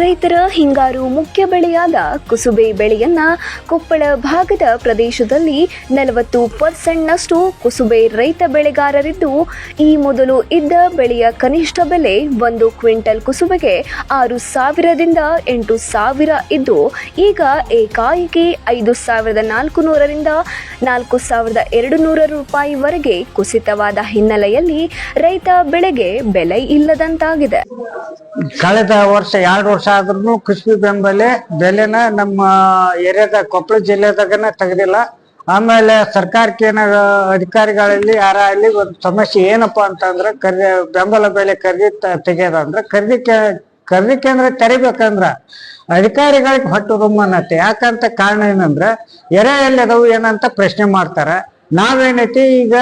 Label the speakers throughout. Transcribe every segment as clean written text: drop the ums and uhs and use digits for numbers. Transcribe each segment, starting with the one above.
Speaker 1: ರೈತರ ಹಿಂಗಾರು ಮುಖ್ಯ ಬೆಳೆಯಾದ ಕುಸುಬೆ ಬೆಳೆಯನ್ನ ಕೊಪ್ಪಳ ಭಾಗದ ಪ್ರದೇಶದಲ್ಲಿ 40% ಕುಸುಬೆ ರೈತ ಬೆಳೆಗಾರರಿದ್ದು, ಈ ಮೊದಲು ಇದ್ದ ಬೆಳೆಯ ಕನಿಷ್ಠ ಬೆಲೆ 1 ಕ್ವಿಂಟಲ್ ಕುಸುಬೆಗೆ 6,000ದಿಂದ 8,000 ಇದ್ದು, ಈಗ ಏಕಾಏಕಿ 5,400ರಿಂದ 4,200 ರೂಪಾಯಿವರೆಗೆ ಕುಸಿತವಾದ ಹಿನ್ನೆಲೆಯಲ್ಲಿ ರೈತ ಬೆಳೆಗೆ ಬೆಲೆ ಇಲ್ಲದಂತಾಗಿದೆ.
Speaker 2: ಕಳೆದ ವರ್ಷ 2 ವರ್ಷ ಆದ್ರೂ ಕುಸುಬೆ ಬೆಲೆನ ನಮ್ಮ ಏರಿಯಾದ ಕೊಪ್ಪಳ ಜಿಲ್ಲೆದಾಗನ ತೆಗೆದಿಲ್ಲ. ಆಮೇಲೆ ಸರ್ಕಾರಕ್ಕೆ ಅಧಿಕಾರಿಗಳಲ್ಲಿ ಯಾರಲ್ಲಿ ಒಂದು ಸಮಸ್ಯೆ ಏನಪ್ಪಾ ಅಂತಂದ್ರೆ ಬೆಂಬಲ ಬೆಲೆ ಖರೀದಿ ತೆಗೆಯೋದಂದ್ರೆ ಖರೀದಿ ಕೇಂದ್ರ ತೆರಿಬೇಕಂದ್ರ ಅಧಿಕಾರಿಗಳಿಗೆ ಹೊಟ್ಟು ರುಮ್ಮನತ್ತೆ. ಯಾಕಂತ ಕಾರಣ ಏನಂದ್ರೆ ಎಲ್ಲಿ ಅದಾವು ಏನಂತ ಪ್ರಶ್ನೆ ಮಾಡ್ತಾರ. ನಾವೇನೈತಿ ಈಗ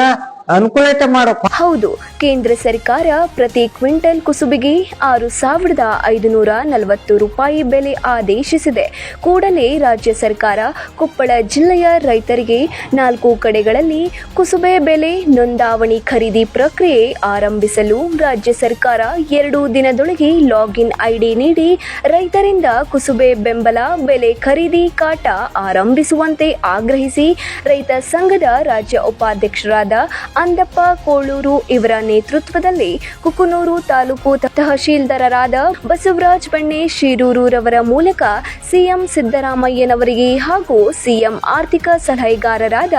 Speaker 2: ಅನುಕೂಲತೆ ಮಾಡಬೇಕು.
Speaker 1: ಹೌದು, ಕೇಂದ್ರ ಸರ್ಕಾರ ಪ್ರತಿ ಕ್ವಿಂಟಲ್ ಕುಸುಬಿಗೆ 6,540 ರೂಪಾಯಿ ಬೆಲೆ ಆದೇಶಿಸಿದೆ. ಕೂಡಲೇ ರಾಜ್ಯ ಸರ್ಕಾರ ಕೊಪ್ಪಳ ಜಿಲ್ಲೆಯ ರೈತರಿಗೆ 4 ಕಡೆಗಳಲ್ಲಿ ಕುಸುಬೆ ಬೆಲೆ ನೋಂದಾವಣಿ ಖರೀದಿ ಪ್ರಕ್ರಿಯೆ ಆರಂಭಿಸಲು ರಾಜ್ಯ ಸರ್ಕಾರ 2 ದಿನದೊಳಗೆ ಲಾಗಿನ್ ಐಡಿ ನೀಡಿ ರೈತರಿಂದ ಕುಸುಬೆ ಬೆಂಬಲ ಬೆಲೆ ಖರೀದಿ ಕಾಟ ಆರಂಭಿಸುವಂತೆ ಆಗ್ರಹಿಸಿ ರೈತ ಸಂಘದ ರಾಜ್ಯ ಉಪಾಧ್ಯಕ್ಷರಾದ ಅಂದಪ್ಪ ಕೋಳೂರು ಇವರ ನೇತೃತ್ವದಲ್ಲಿ ಕುಕನೂರು ತಾಲೂಕು ತಹಶೀಲ್ದಾರರಾದ ಬಸವರಾಜ ಬೆಣ್ಣೆ ಶಿರೂರವರ ಮೂಲಕ ಸಿಎಂ ಸಿದ್ದರಾಮಯ್ಯನವರಿಗೆ ಹಾಗೂ ಸಿಎಂ ಆರ್ಥಿಕ ಸಲಹೆಗಾರರಾದ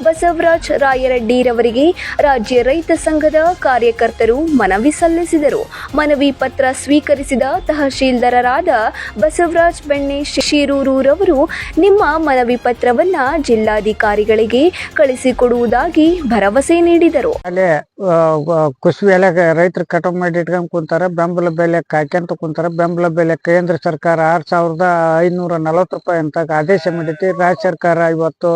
Speaker 1: ಬಸವರಾಜ ರಾಯರೆಡ್ಡಿರವರಿಗೆ ರಾಜ್ಯ ರೈತ ಸಂಘದ ಕಾರ್ಯಕರ್ತರು ಮನವಿ ಸಲ್ಲಿಸಿದರು. ಮನವಿ ಪತ್ರ ಸ್ವೀಕರಿಸಿದ ತಹಶೀಲ್ದಾರರಾದ ಬಸವರಾಜ ಬೆಣ್ಣೆ ಶಿರೂರವರು ನಿಮ್ಮ ಮನವಿ ಪತ್ರವನ್ನ ಜಿಲ್ಲಾಧಿಕಾರಿಗಳಿಗೆ ಕಳಿಸಿಕೊಡುವುದಾಗಿ ಭರವಸೆ ನೀಡಿದರು.
Speaker 2: ಅಲ್ಲಿ ಕುಸುಬೆ ಎಲ್ಲ ರೈತರು ಕಟಾವ್ ಮಾಡಿ ಇಟ್ಕೊಂಡ್ ಕುಂತಾರ. ಬೆಂಬಲ ಬೆಲೆ ಕಾಯ್ಕೊಂತ ಕುಂತಾರ. ಬೆಂಬಲ ಬೆಲೆ ಕೇಂದ್ರ ಸರ್ಕಾರ 6,540 ರೂಪಾಯಿ ಅಂತ ಆದೇಶ ಮಾಡೈತಿ. ರಾಜ್ಯ ಸರ್ಕಾರ ಇವತ್ತು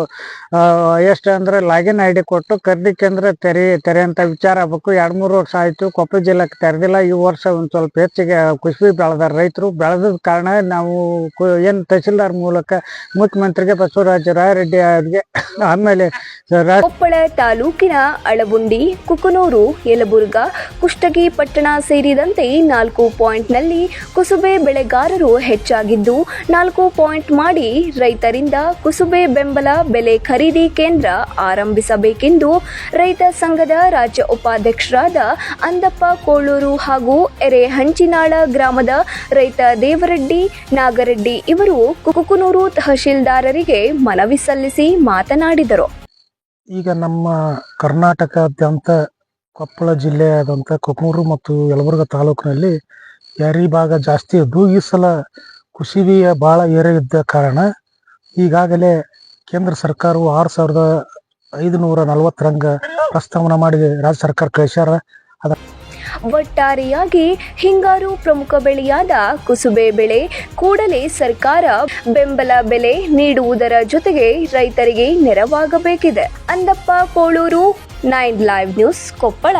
Speaker 2: ಎಷ್ಟು ಅಂದ್ರೆ ಲಾಗಿನ್ ಐಡಿ ಕೊಟ್ಟು ಖರೀದಿ ಕೇಂದ್ರ ತೆರೆ ಅಂತ ವಿಚಾರ ಆಗ್ಬೇಕು. 2-3 ವರ್ಷ ಆಯ್ತು ಕೊಪ್ಪಳ ಜಿಲ್ಲೆಗೆ ತೆರೆದಿಲ್ಲ. ಈ ವರ್ಷ ಒಂದ್ ಸ್ವಲ್ಪ ಹೆಚ್ಚಿಗೆ ಕುಸುಬೆ ಬೆಳೆದಾರ ರೈತರು. ಬೆಳೆದ ಕಾರಣ ನಾವು ಏನ್ ತಹಶೀಲ್ದಾರ್ ಮೂಲಕ ಮುಖ್ಯಮಂತ್ರಿಗೆ ಬಸವರಾಜ ರಾಯರೆಡ್ಡಿ ಅವರಿಗೆ, ಆಮೇಲೆ
Speaker 1: ಕೊಪ್ಪಳ ತಾಲೂಕಿನ ಅಳಬುಂಡಿ, ಕುಕನೂರು, ಯಲಬುರ್ಗಾ, ಕುಷ್ಟಗಿ ಪಟ್ಟಣ ಸೇರಿದಂತೆ 4 ಪಾಯಿಂಟ್ನಲ್ಲಿ ಕುಸುಬೆ ಬೆಳೆಗಾರರು ಹೆಚ್ಚಾಗಿದ್ದು, 4 ಪಾಯಿಂಟ್ ಮಾಡಿ ರೈತರಿಂದ ಕುಸುಬೆ ಬೆಂಬಲ ಬೆಲೆ ಖರೀದಿ ಕೇಂದ್ರ ಆರಂಭಿಸಬೇಕೆಂದು ರೈತ ಸಂಘದ ರಾಜ್ಯ ಉಪಾಧ್ಯಕ್ಷರಾದ ಅಂದಪ್ಪ ಕೋಳೂರು ಹಾಗೂ ಎರೆಹಂಚಿನಾಳ ಗ್ರಾಮದ ರೈತ ದೇವರೆಡ್ಡಿ ನಾಗರೆಡ್ಡಿ ಇವರು ಕುಕನೂರು ತಹಶೀಲ್ದಾರರಿಗೆ ಮನವಿ ಸಲ್ಲಿಸಿ ಮಾತನಾಡಿದರು.
Speaker 3: ಈಗ ನಮ್ಮ ಕರ್ನಾಟಕದಾದ್ಯಂತ ಕೊಪ್ಪಳ ಜಿಲ್ಲೆಯಾದಂಥ ಕುಕನೂರು ಮತ್ತು ಯಲಬುರ್ಗಾ ತಾಲೂಕಿನಲ್ಲಿ ಏರಿ ಭಾಗ ಜಾಸ್ತಿ ಇದ್ದು, ಈ ಸಲ ಕುಸುಬೆಯ ಭಾಳ ಏರೆ ಇದ್ದ ಕಾರಣ ಈಗಾಗಲೇ ಕೇಂದ್ರ ಸರ್ಕಾರವು 6,540 ರಂಗ ಪ್ರಸ್ತಾವನೆ ಮಾಡಿ ರಾಜ್ಯ ಸರ್ಕಾರ ಕಳಿಸ್ಯಾರ.
Speaker 1: ಒಟ್ಟಾರೆಯಾಗಿ ಹಿಂಗಾರು ಪ್ರಮುಖ ಬೆಳೆಯಾದ ಕುಸುಬೆ ಬೆಳೆ ಕೂಡಲೇ ಸರ್ಕಾರ ಬೆಂಬಲ ಬೆಲೆ ನೀಡುವುದರ ಜೊತೆಗೆ ರೈತರಿಗೆ ನೆರವಾಗಬೇಕಿದೆ. Andappa Koluru, 9 live news, Koppal.